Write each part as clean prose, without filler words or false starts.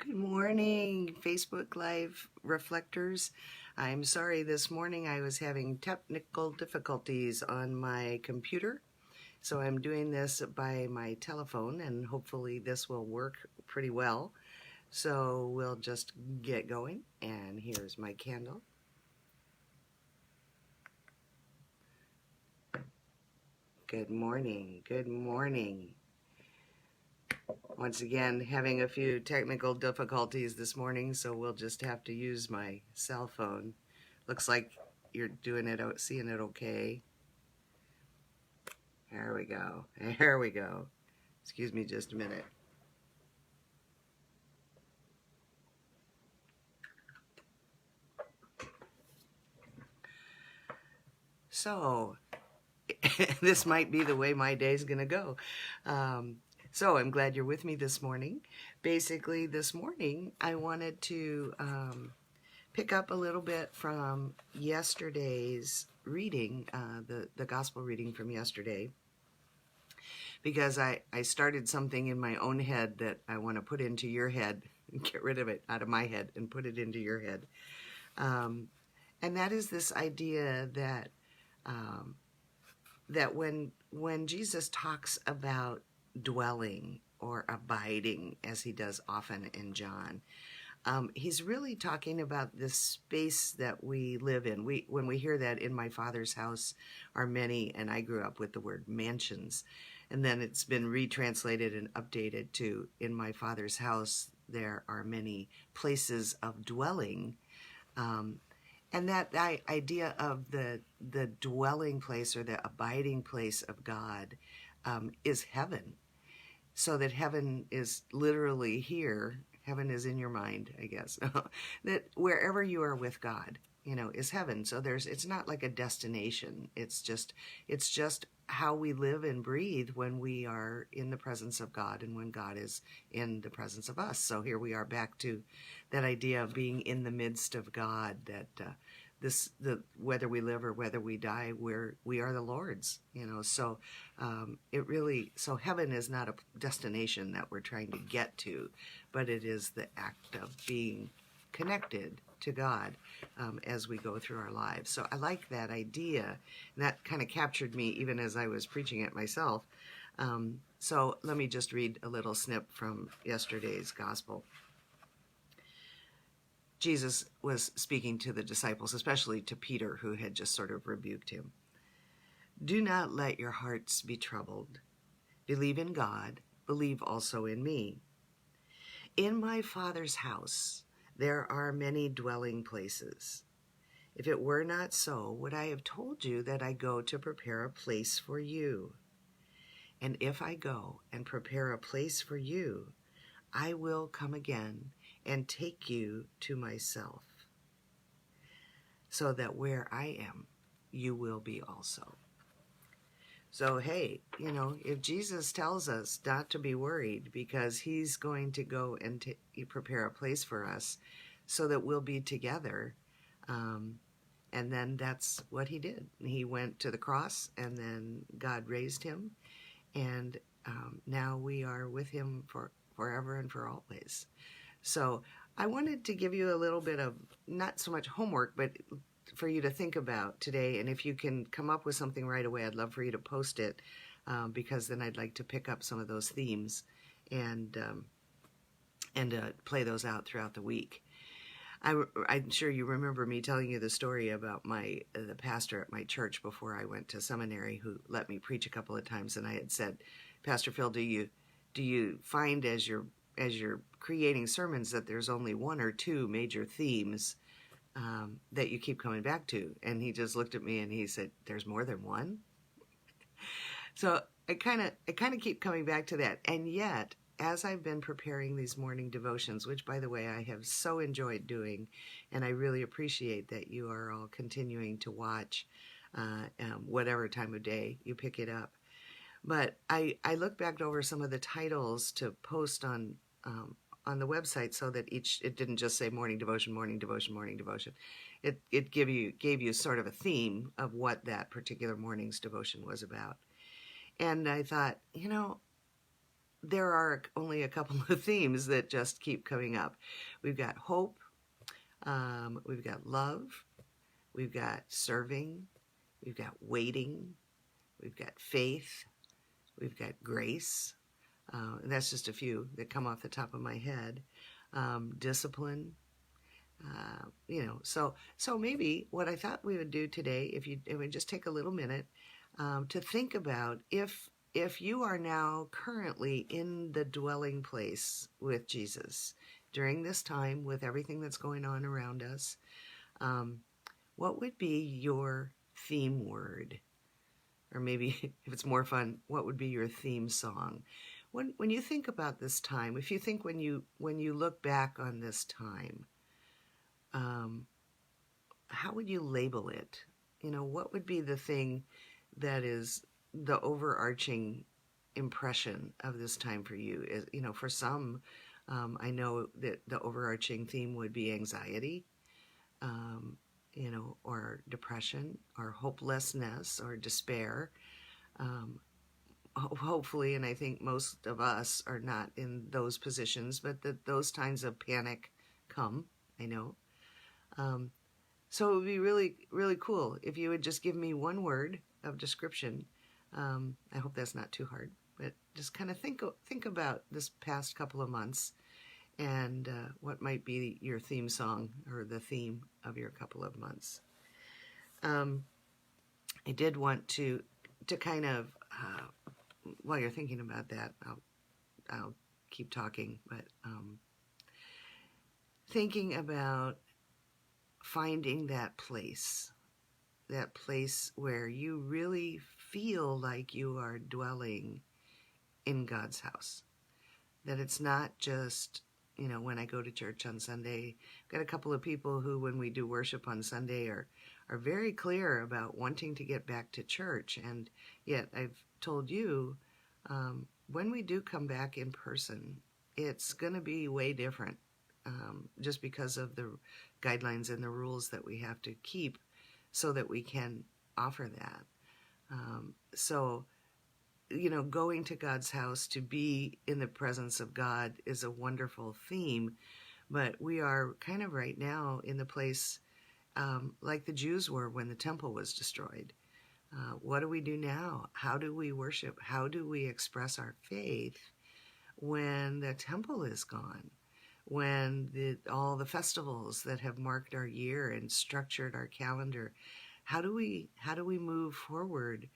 Good morning, Facebook Live reflectors. I'm sorry this morning I was having technical difficulties on my computer, so I'm doing this by my telephone and hopefully this will work pretty well. So we'll just get going, and here's my candle. Good morning, good morning. Once again, having a few technical difficulties this morning, so we'll just have to use my cell phone. Looks like you're doing it, seeing it okay. There we go. There we go. Excuse me just a minute. So, this might be the way my day's going to go. So, I'm glad you're with me this morning. Basically, this morning, I wanted to pick up a little bit from yesterday's reading, the gospel reading from yesterday, because I started something in my own head that I want to put into your head, get rid of it out of my head and put it into your head. And that is this idea that that when Jesus talks about dwelling or abiding, as he does often in John, he's really talking about this space that we live in. When we hear that in my Father's house are many, and I grew up with the word mansions, and then it's been retranslated and updated to in my Father's house there are many places of dwelling. And that idea of the dwelling place or the abiding place of God is heaven. So that heaven is literally here. Heaven is in your mind, I guess. That wherever you are with God, is heaven. So it's not like a destination. It's just how we live and breathe when we are in the presence of God and when God is in the presence of us. So here we are back to that idea of being in the midst of God, that whether we live or whether we die, we are the Lord's, so so heaven is not a destination that we're trying to get to, but it is the act of being connected to God as we go through our lives. So I like that idea, and that kind of captured me even as I was preaching it myself. So let me just read a little snip from yesterday's gospel. Jesus was speaking to the disciples, especially to Peter, who had just sort of rebuked him. Do not let your hearts be troubled. Believe in God, believe also in me. In my Father's house there are many dwelling places. If it were not so, would I have told you that I go to prepare a place for you? And if I go and prepare a place for you, I will come again and take you to myself, so that where I am, you will be also. So, hey, if Jesus tells us not to be worried because he's going to go and prepare a place for us so that we'll be together, and then that's what he did. He went to the cross, and then God raised him, and now we are with him forever and for always. So I wanted to give you a little bit of, not so much homework, but for you to think about today. And if you can come up with something right away, I'd love for you to post it, because then I'd like to pick up some of those themes and play those out throughout the week. I'm sure you remember me telling you the story about the pastor at my church before I went to seminary, who let me preach a couple of times, and I had said, Pastor Phil, do you find as you're creating sermons that there's only one or two major themes that you keep coming back to? And he just looked at me and he said, there's more than one? So I kind of keep coming back to that. And yet, as I've been preparing these morning devotions, which, by the way, I have so enjoyed doing, and I really appreciate that you are all continuing to watch whatever time of day you pick it up. But I look back over some of the titles to post on the website, so that it didn't just say morning devotion, morning devotion, morning devotion. It gave you sort of a theme of what that particular morning's devotion was about. And I thought, there are only a couple of themes that just keep coming up. We've got hope, we've got love, we've got serving, we've got waiting, we've got faith, we've got grace. And that's just a few that come off the top of my head. Discipline, so maybe what I thought we would do today, if we just take a little minute to think about if you are now currently in the dwelling place with Jesus during this time with everything that's going on around us, what would be your theme word? Or maybe if it's more fun, what would be your theme song? When you think about this time, if you think when you look back on this time, how would you label it? What would be the thing that is the overarching impression of this time for you? For some, I know that the overarching theme would be anxiety, or depression, or hopelessness, or despair. Hopefully, and I think most of us are not in those positions, but that those times of panic come, I know. So it would be really, really cool if you would just give me one word of description. I hope that's not too hard, but just kind of think about this past couple of months and what might be your theme song or the theme of your couple of months. I did want to kind of, while you're thinking about that, I'll keep talking, but thinking about finding that place where you really feel like you are dwelling in God's house. That it's not just, when I go to church on Sunday. I've got a couple of people who, when we do worship on Sunday, are very clear about wanting to get back to church. And yet I've told you, when we do come back in person, it's going to be way different, just because of the guidelines and the rules that we have to keep so that we can offer that. So, going to God's house to be in the presence of God is a wonderful theme, but we are kind of right now in the place like the Jews were when the temple was destroyed. What do we do now? How do we worship? How do we express our faith when the temple is gone? When all the festivals that have marked our year and structured our calendar, how do we move forward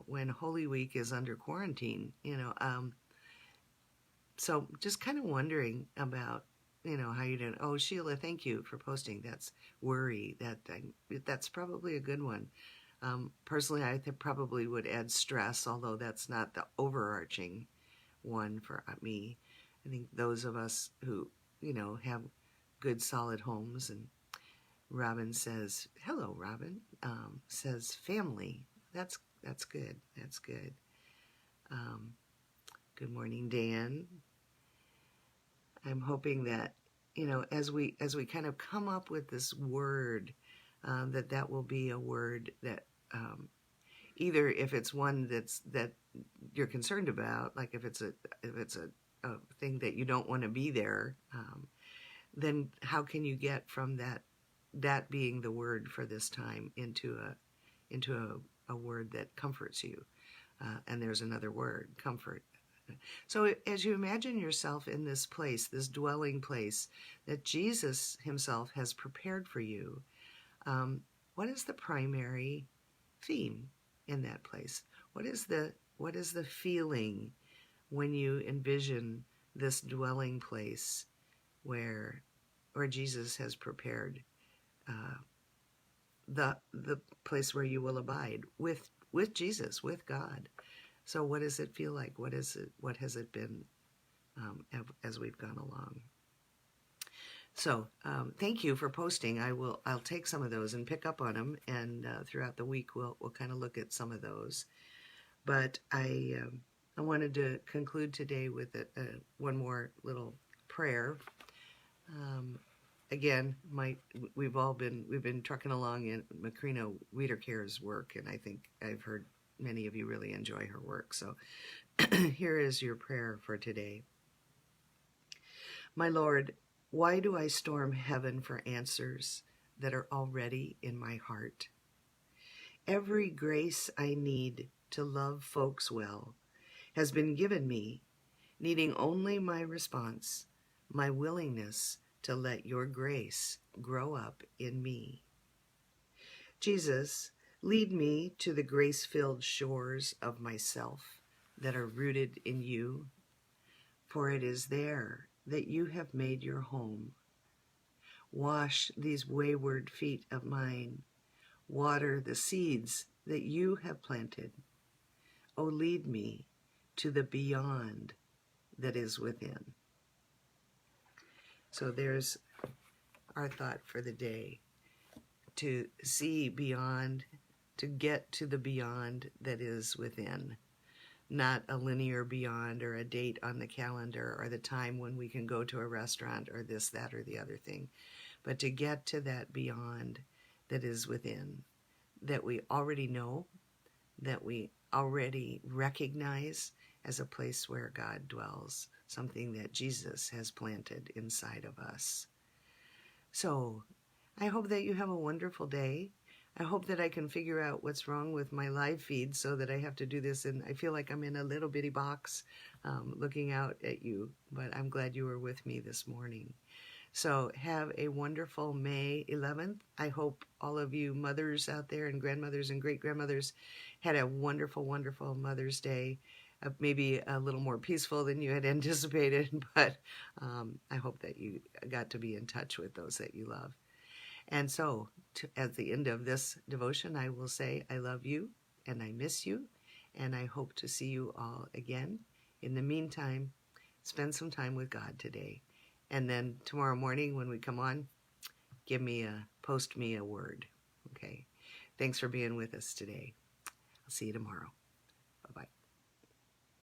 when Holy Week is under quarantine? So just kind of wondering about how you're doing. Oh, Sheila, thank you for posting. That's worry. That's probably a good one. Personally, I probably would add stress, although that's not the overarching one for me. I think those of us who, have good solid homes. And Robin says, hello, Robin, says family. That's good. That's good. Good morning, Dan. I'm hoping that, as we kind of come up with this word, that will be a word that, either if it's one that you're concerned about, like if it's a thing that you don't want to be there, then how can you get from that being the word for this time into a word that comforts you? And there's another word, comfort. So as you imagine yourself in this place, this dwelling place that Jesus himself has prepared for you, what is the primary theme in that place? What is the feeling when you envision this dwelling place where Jesus has prepared the place where you will abide with Jesus, with God? So what does it feel like? What has it been as we've gone along? So thank you for posting. I'll take some of those and pick up on them, and throughout the week we'll kind of look at some of those. But I wanted to conclude today with one more little prayer. Again, we've been trucking along in Macrina Weeder Care's work, and I think I've heard many of you really enjoy her work. So here is your prayer for today. My Lord, why do I storm heaven for answers that are already in my heart? Every grace I need to love folks well has been given me, needing only my response, my willingness to let your grace grow up in me. Jesus, lead me to the grace-filled shores of myself that are rooted in you, for it is there that you have made your home. Wash these wayward feet of mine. Water the seeds that you have planted. Oh, lead me to the beyond that is within. So there's our thought for the day. To see beyond, to get to the beyond that is within. Not a linear beyond or a date on the calendar or the time when we can go to a restaurant or this, that, or the other thing. But to get to that beyond that is within, that we already know, that we already recognize as a place where God dwells, something that Jesus has planted inside of us. So I hope that you have a wonderful day. I hope that I can figure out what's wrong with my live feed so that I have to do this, and I feel like I'm in a little bitty box looking out at you, but I'm glad you were with me this morning. So have a wonderful May 11th. I hope all of you mothers out there and grandmothers and great-grandmothers had a wonderful, wonderful Mother's Day. Maybe a little more peaceful than you had anticipated, but I hope that you got to be in touch with those that you love. And so at the end of this devotion, I will say, I love you and I miss you, and I hope to see you all again. In the meantime, spend some time with God today. And then tomorrow morning when we come on, post me a word. Okay. Thanks for being with us today. I'll see you tomorrow.